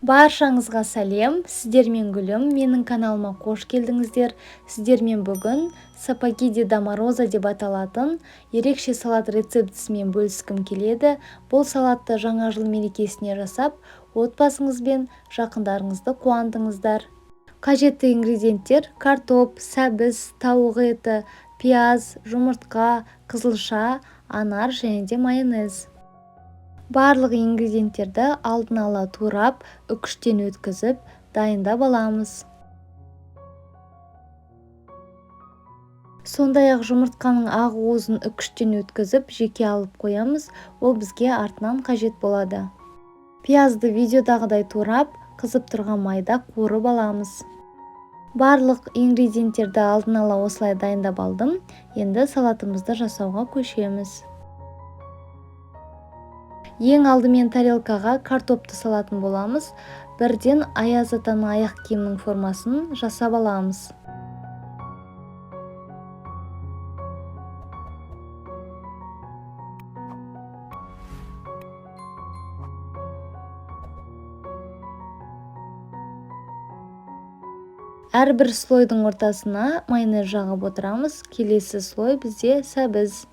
Баршаңызға сәлем, сіздермен Гүлім, менің каналыма қош келдіңіздер. Сіздермен бүгін сапаги Деда Мороза деп аталатын ерекше салат рецептісімен бөліскім келеді. Бұл салатты жаңа жыл мерекесіне жасап, отбасыңызбен жақындарыңызды қуантыңыздар. Қажетті ингредиенттер: картоп, сәбіз, тауық еті, пияз, жұмыртқа, қызылша, анар және де майонез. Барлық ингредиенттерді алдын ала турап, үкіштен өткізіп, дайындап аламыз. Сондай-ақ жұмыртқаның ақ уызын үкіштен өткізіп, жеке алып қоямыз, ол бізге артынан қажет болады. Пиязды видеодағыдай турап, қызып тұрған майда қуырып аламыз. Барлық ингредиенттерді алдын ала осылай дайындап алдым. Енді салатымызды жасауға көшеміз. Ең алдымен тарелкаға картопты салатын боламыз. Бірден Аяз атаның аяқ киімінің формасын жасап аламыз. Әрбір слойдың ортасына майонез жағып отырамыз. Келесі слой бізде сәбіз.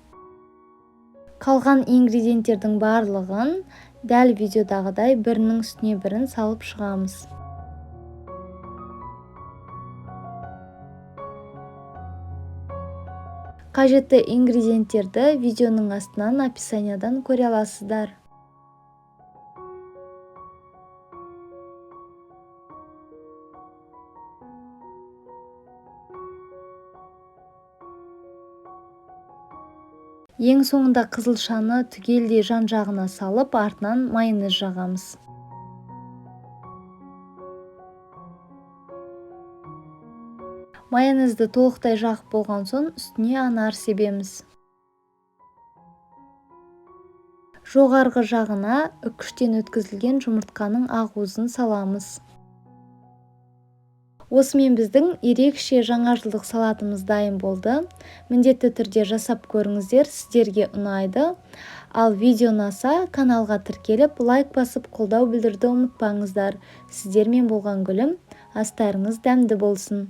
Қалған ингредиенттердің барлығын дәл видеодағыдай бірінің үстіне бірін салып шығамыз. Қажетті ингредиенттерді видеоның астынан описаниядан көре аласыздар. Ең соңында қызылшаны түгелдей жан-жағына салып, артынан майонез жағамыз. Майонезді толықтай жағып болған соң, үстіне анар себеміз. Жоғарғы жағына үкіштен өткізілген жұмыртқаның ақ уызын саламыз. Осымен біздің ерекше жаңа жылдық салатымыз дайын болды. Міндетті түрде жасап көріңіздер, сіздерге ұнайды. Ал видео ұнаса, каналға тіркеліп, лайк басып, қолдау білдіруді ұмытпаңыздар. Сіздермен болған Гүлім, астарыңыз дәмді болсын.